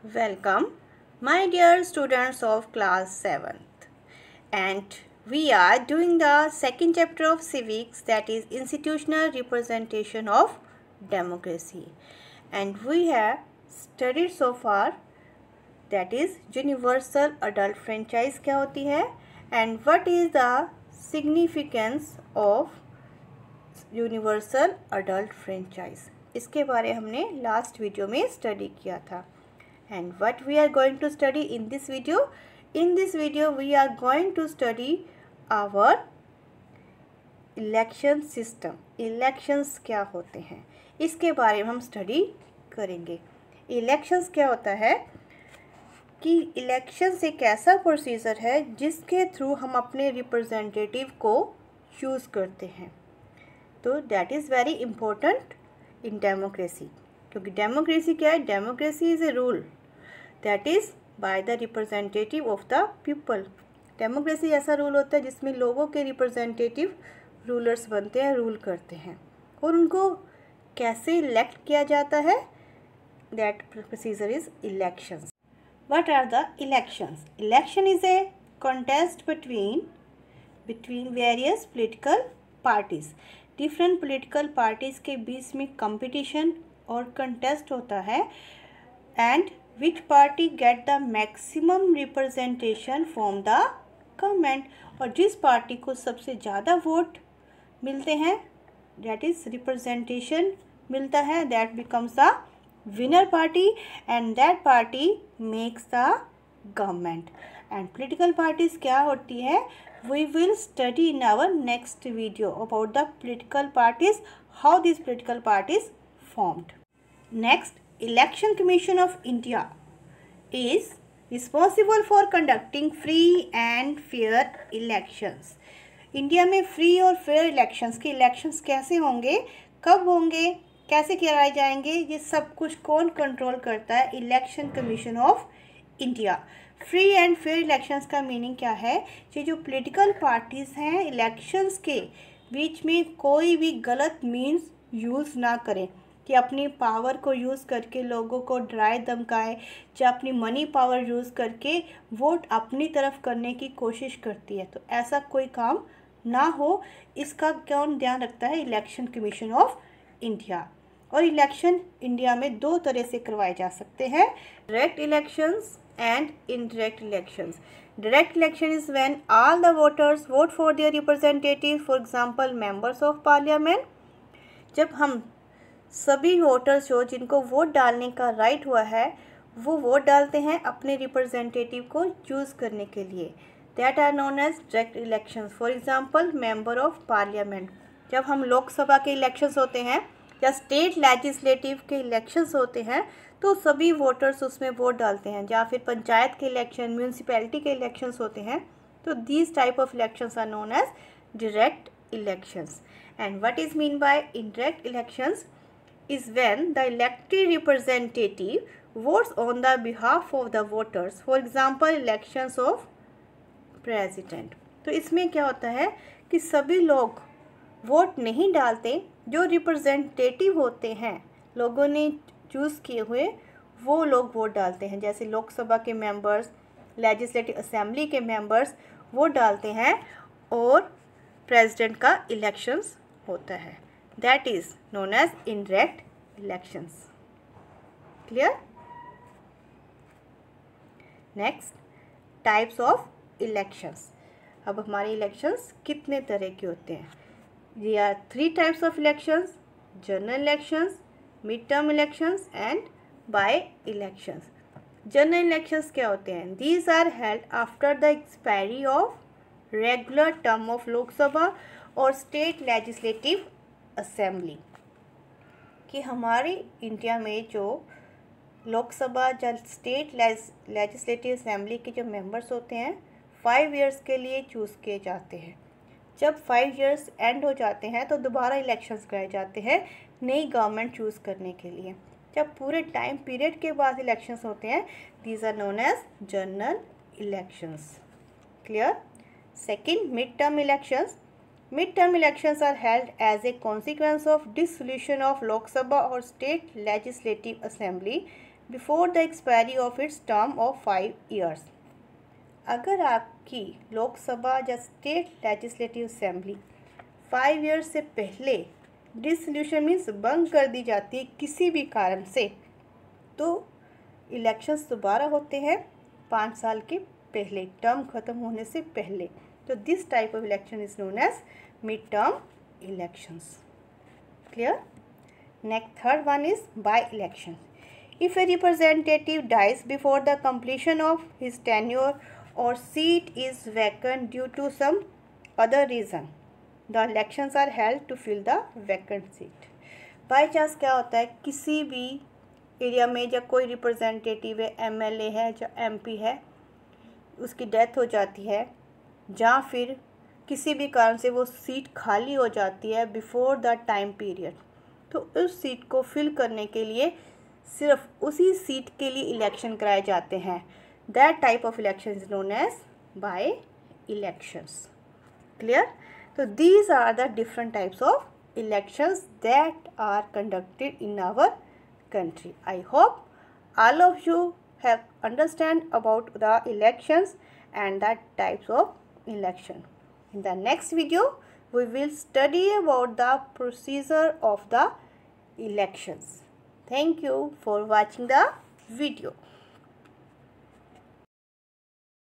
Welcome, my dear students of class 7th. And we are doing the second chapter of civics, that is institutional representation of democracy. And we have studied so far, that is universal adult franchise क्या होती है and what is the significance of universal adult franchise, इसके बारे हमने last video में study किया था. And what we are going to study in this video we are going to study our election system. Elections क्या होते हैं इसके बारे में हम स्टडी करेंगे. इलेक्शंस क्या होता है कि इलेक्शंस एक ऐसा प्रोसीजर है जिसके थ्रू हम अपने रिप्रेजेंटेटिव को चूज़ करते हैं. तो that is very important in democracy, क्योंकि डेमोक्रेसी क्या है? Democracy is a rule that is by the representative of the people. Democracy ऐसा रूल होता है जिसमें लोगों के रिप्रेजेंटेटिव रूलर्स बनते हैं, रूल करते हैं. और उनको कैसे इलेक्ट किया जाता है? That procedure is elections. What are the elections? Election is a contest between various political parties. Different political parties के बीच में कंपटीशन और कंटेस्ट होता है. And which party get the maximum representation from the government. और जिस party को सबसे ज़्यादा वोट मिलते हैं, दैट इज़ रिप्रेजेंटेशन मिलता है, that becomes the winner party and that party makes the government. And political parties क्या होती है? We will study in our next video about the political parties, how these political parties formed. Next, Election Commission of India is responsible for conducting free and fair elections. India में free और fair elections के elections कैसे होंगे, कब होंगे, कैसे कराए जाएंगे, ये सब कुछ कौन कंट्रोल करता है? Election commission of India. Free and fair elections का मीनिंग क्या है? ये जो पॉलिटिकल पार्टीज़ हैं इलेक्शंस के बीच में कोई भी गलत मीन्स यूज़ ना करें कि अपनी पावर को यूज़ करके लोगों को डराए धमकाए या अपनी मनी पावर यूज़ करके वोट अपनी तरफ करने की कोशिश करती है. तो ऐसा कोई काम ना हो, इसका कौन ध्यान रखता है? Election commission of India. और इलेक्शन इंडिया में दो तरह से करवाए जा सकते हैं, direct elections and indirect elections. Direct election is when all the voters vote for their representatives, for example members of parliament. जब हम सभी वोटर्स जो जिनको वोट डालने का राइट हुआ है वो वोट डालते हैं अपने रिप्रेजेंटेटिव को चूज़ करने के लिए, that are known as direct elections. For example member of parliament. जब हम लोकसभा के इलेक्शंस होते हैं या स्टेट लेजिस्लेटिव के इलेक्शंस होते हैं तो सभी वोटर्स उसमें वोट डालते हैं. या फिर पंचायत के इलेक्शन, म्यूनसिपैलिटी के इलेक्शंस होते हैं तो these type of elections are known as direct elections. And what is mean by indirect elections is when the elected representative votes on the behalf of the voters. For example elections of president. तो इसमें क्या होता है कि सभी लोग vote नहीं डालते, जो रिप्रेजेंटेटिव होते हैं लोगों ने चूज़ किए हुए वो लोग वोट डालते हैं. जैसे लोकसभा के मेंबर्स, लेजिस्लेटिव असेंबली के मेंबर्स वोट डालते हैं और प्रेसिडेंट का इलेक्शंस होता है. That is known as indirect elections. Clear? Next, types of elections. अब हमारे इलेक्शंस कितने तरह के होते हैं? There are 3 types of elections: general elections, mid-term elections and by-elections. General elections क्या होते हैं? These are held after the expiry of regular term of Lok Sabha और state legislative assembly. कि हमारी इंडिया में जो लोकसभा या स्टेट लेजिस्लेटिव असेंबली के जो मेंबर्स होते हैं 5 years के लिए चूज़ किए जाते हैं. जब 5 years एंड हो जाते हैं तो दोबारा इलेक्शंस कराए जाते हैं नई गवर्नमेंट चूज़ करने के लिए. जब पूरे टाइम पीरियड के बाद इलेक्शंस होते हैं, these are known as general elections. Clear? Second, mid term elections. Mid-term elections are held as a consequence of dissolution of Lok Sabha or State Legislative Assembly before the expiry of its term of 5 years. अगर आपकी लोकसभा या state legislative assembly 5 years से पहले dissolution means बंद कर दी जाती है किसी भी कारण से, तो इलेक्शंस दोबारा होते हैं 5 साल के पहले, टर्म ख़त्म होने से पहले. तो this type of election is known as mid term elections. Clear? Next third one is by election. If a representative dies before the completion of his tenure or seat is vacant due to some other reason, the elections are held to fill the vacant seat. By chance क्या होता है, किसी भी area में जब कोई representative है, MLA है या एमपी है, उसकी डेथ हो जाती है या फिर किसी भी कारण से वो सीट खाली हो जाती है बिफोर द टाइम पीरियड, तो उस सीट को फिल करने के लिए सिर्फ उसी सीट के लिए इलेक्शन कराए जाते हैं. That type of election is known as by elections. Clear? तो these are the different types of elections that are conducted in our country. I hope all of you have understand about the elections and the types of election. In the next video, we will study about the procedure of the elections. Thank you for watching the video.